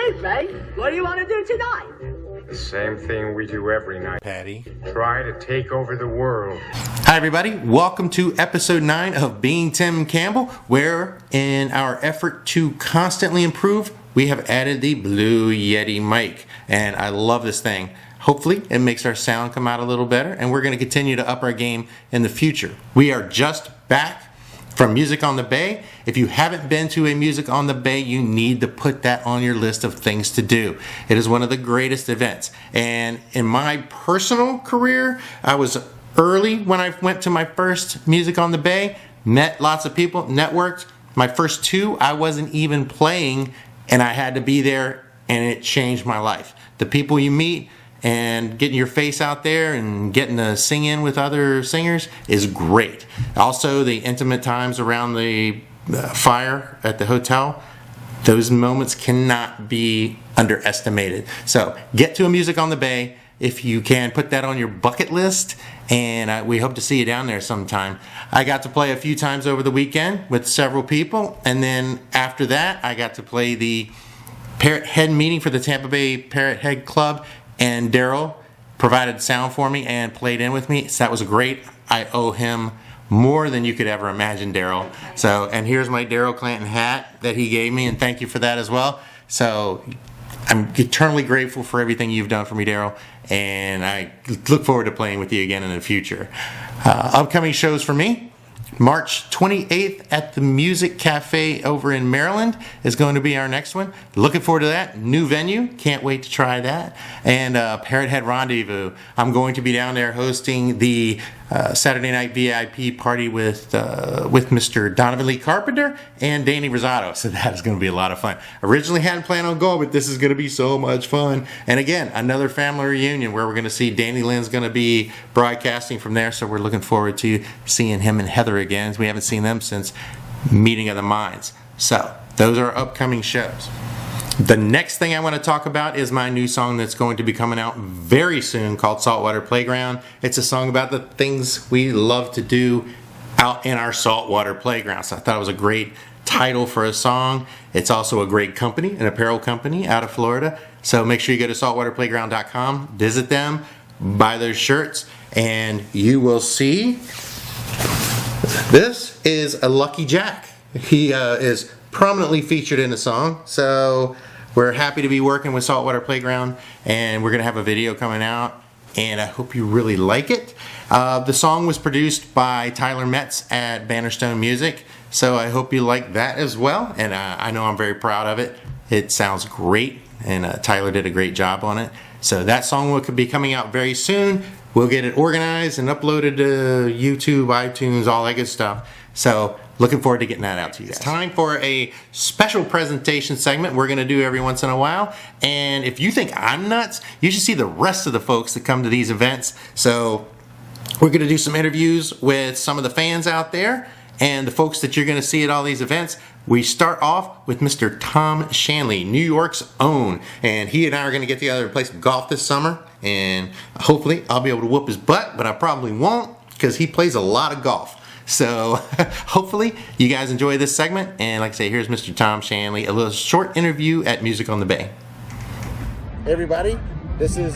is, Ray. What do you want to do tonight? The same thing we do every night. Patty. Try to take over the world. Hi everybody, welcome to episode 9 of Being Tim Campbell, where in our effort to constantly improve, we have added the Blue Yeti mic, and I love this thing. Hopefully it makes our sound come out a little better, and we're going to continue to up our game in the future. We are just back from Music on the Bay. If you haven't been to a Music on the Bay, you need to put that on your list of things to do. It is one of the greatest events. And in my personal career, I was early when I went to my first Music on the Bay, met lots of people, networked. My first 2, I wasn't even playing, and I had to be there, and it changed my life. The people you meet and getting your face out there and getting to sing in with other singers is great. Also, the intimate times around the fire at the hotel, those moments cannot be underestimated. So get to a Music on the Bay if you can. Put that on your bucket list, and we hope to see you down there sometime. I got to play a few times over the weekend with several people, and then after that I got to play the Parrot Head meeting for the Tampa Bay Parrot Head Club, and Daryl provided sound for me and played in with me, so that was great. I owe him more than you could ever imagine, Daryl. So, and here's my Daryl Clanton hat that he gave me, and thank you for that as well. So I'm eternally grateful for everything you've done for me, Daryl, and I look forward to playing with you again in the future. Upcoming shows for me: March 28th at the Music Cafe over in Maryland is going to be our next one. Looking forward to that. New venue. Can't wait to try that. And Parrot Head Rendezvous. I'm going to be down there hosting the Saturday night VIP party with Mr. Donovan Lee Carpenter and Danny Rosado. So that is going to be a lot of fun. Originally hadn't planned on going, but this is going to be so much fun. And again, another family reunion where we're going to see Danny Lynn's going to be broadcasting from there. So we're looking forward to seeing him and Heather again. We haven't seen them since Meeting of the Minds. So those are upcoming shows. The next thing I want to talk about is my new song that's going to be coming out very soon called Saltwater Playground. It's a song about the things we love to do out in our saltwater playground. So I thought it was a great title for a song. It's also a great company, an apparel company out of Florida. So make sure you go to saltwaterplayground.com, visit them, buy those shirts, and you will see this is a Lucky Jack. He is prominently featured in the song, so we're happy to be working with Saltwater Playground, and we're going to have a video coming out, and I hope you really like it. The song was produced by Tyler Metz at Bannerstone Music, so I hope you like that as well, and I know I'm very proud of it. It sounds great, and Tyler did a great job on it. So that song will be coming out very soon. We'll get it organized and uploaded to YouTube, iTunes, all that good stuff. So looking forward to getting that out to you guys. It's time for a special presentation segment we're going to do every once in a while. And if you think I'm nuts, you should see the rest of the folks that come to these events. So we're going to do some interviews with some of the fans out there and the folks that you're going to see at all these events. We start off with Mr. Tom Shanley, New York's own. And he and I are going to get together and play some golf this summer. And hopefully I'll be able to whoop his butt, but I probably won't because he plays a lot of golf. So hopefully you guys enjoy this segment. And like I say, here's Mr. Tom Shanley, a little short interview at Music on the Bay. Hey everybody, this is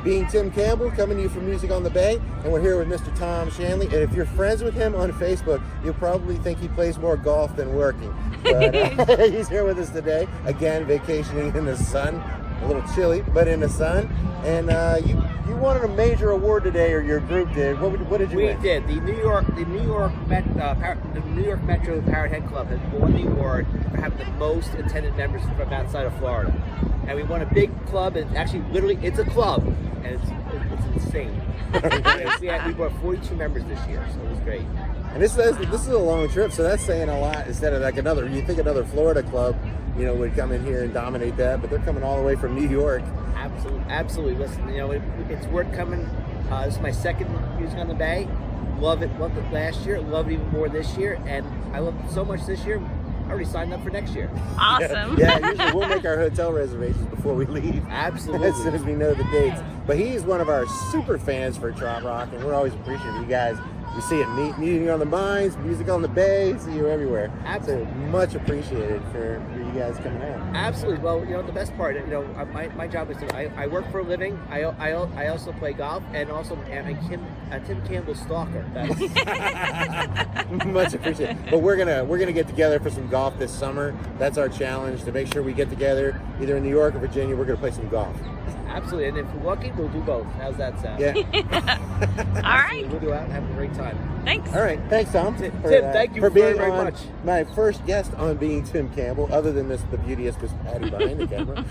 Being Tim Campbell coming to you from Music on the Bay, and we're here with Mr. Tom Shanley. And if you're friends with him on Facebook, you'll probably think he plays more golf than working. But he's here with us today, again vacationing in the sun. A little chilly, but in the sun. And you wanted a major award today, or your group did. What did you win? We did. The New York Metro Parrot Head Club has won the award for having the most attended members from outside of Florida. And we won a big club, and actually, literally, it's a club, and it's insane. We brought 42 members this year, so it was great. And this is a long trip, so that's saying a lot. Instead of like you think another Florida club, would come in here and dominate that, but they're coming all the way from New York. Absolutely. Listen, it's worth coming. This is my second Music on the Bay. Loved it last year. Loved it even more this year, and I loved it so much this year. I already signed up for next year. Awesome. Yeah, usually we'll make our hotel reservations before we leave. Absolutely. As soon as we know the dates. But he's one of our super fans for Trot Rock, and we're always appreciative of you guys We see it, meeting on the mines, music on the bay, see you everywhere. Absolutely. So much appreciated for you guys coming out. Absolutely. Well, the best part, my job is I work for a living. I also play golf, and also I'm Tim Campbell's stalker. Much appreciated. But we're gonna get together for some golf this summer. That's our challenge, to make sure we get together either in New York or Virginia. We're gonna play some golf. Absolutely, and if we're lucky, we'll do both. How's that sound? Yeah. All right. We'll go out and have a great time. Thanks. All right. Thanks, Tom. Tim, thank you for being very on much. My first guest on Being Tim Campbell, other than the beauteous Miss Patty behind the camera.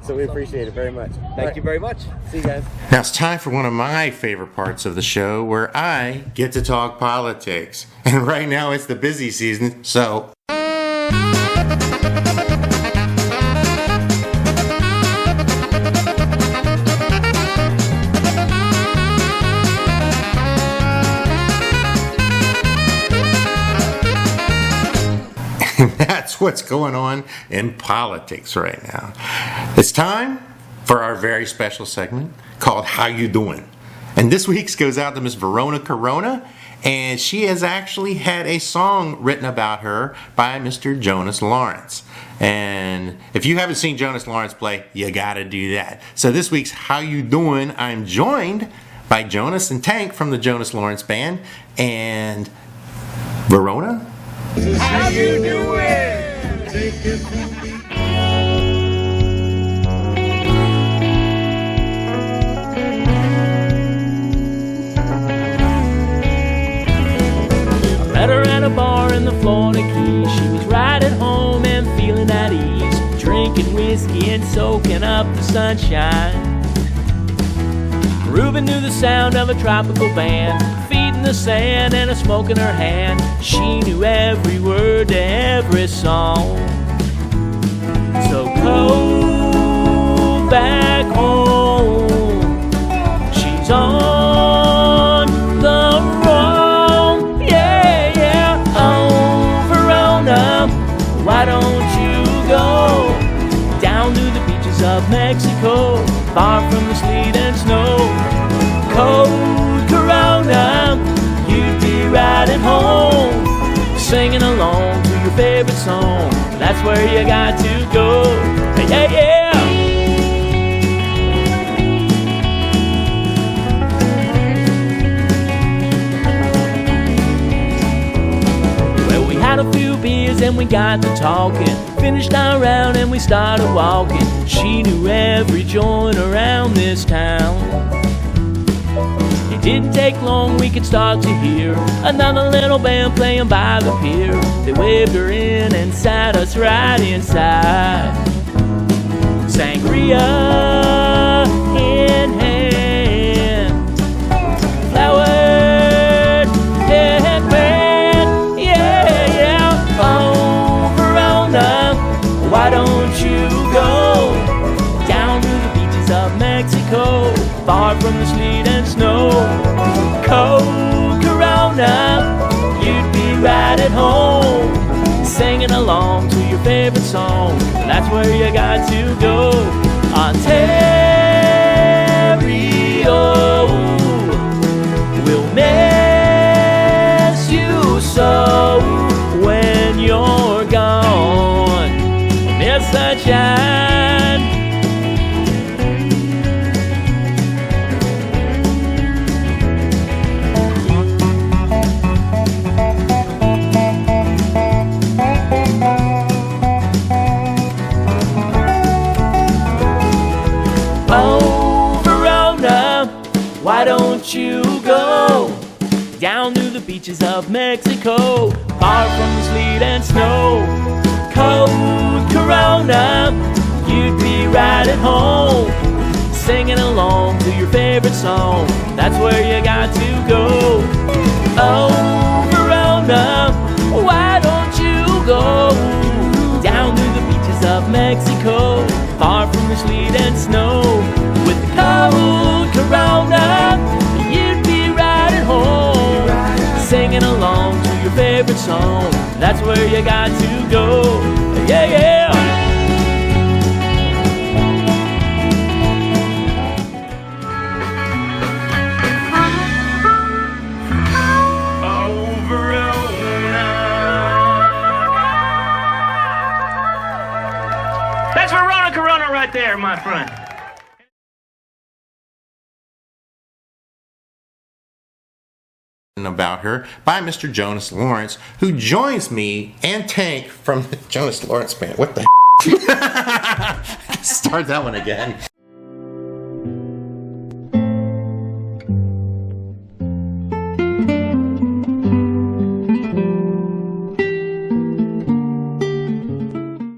So we appreciate it very much. Thank you very much. See you guys. Now it's time for one of my favorite parts of the show where I get to talk politics. And right now it's the busy season, so... That's what's going on in politics right now. It's time for our very special segment called How You Doing? And this week's goes out to Miss Verona Corona, and she has actually had a song written about her by Mr. Jonas Lawrence. And if you haven't seen Jonas Lawrence play, you gotta do that. So this week's How You Doing? I'm joined by Jonas and Tank from the Jonas Lawrence Band, and Verona. How you doing? Met her at a bar in the Florida Keys. She was right at home and feeling at ease, drinking whiskey and soaking up the sunshine. Grooving to the sound of a tropical band, feet in the sand and a smoke in her hand. She knew every word to every song. So go back home. She's on the road. Yeah, yeah. Oh, Verona, why don't you go down to the beaches of Mexico, far from the sleet and snow? Cold Corona, you'd be right at home, singing along to your favorite song. That's where you got to go. Yeah, yeah. Well, we had a few beers and we got to talking. Finished our round and we started walking. She knew every joint around this town. It didn't take long, we could start to hear another little band playing by the pier. They waved her in and sat us right inside. Sangria in hand, flowered headband, yeah, yeah. Oh, Verona, why don't you go down to the beaches of Mexico, far from the sleet and snow? Cold Corona, you'd be right at home, singing along to your favorite song. That's where you got to go. Ontario will miss you so when you're gone. Miss sunshine. Why don't you go down to the beaches of Mexico, far from the sleet and snow? Cold Corona, you'd be right at home, singing along to your favorite song. That's where you got to go. Oh, Verona, why don't you go down to the beaches of Mexico, far from the sleet and snow? With the cold Corona, you'd be right at home, singing along to your favorite song. That's where you got to go. Yeah, yeah. right there, my friend. About her by Mr. Jonas Lawrence, who joins me and Tank from the Jonas Lawrence Band. What the Start that one again.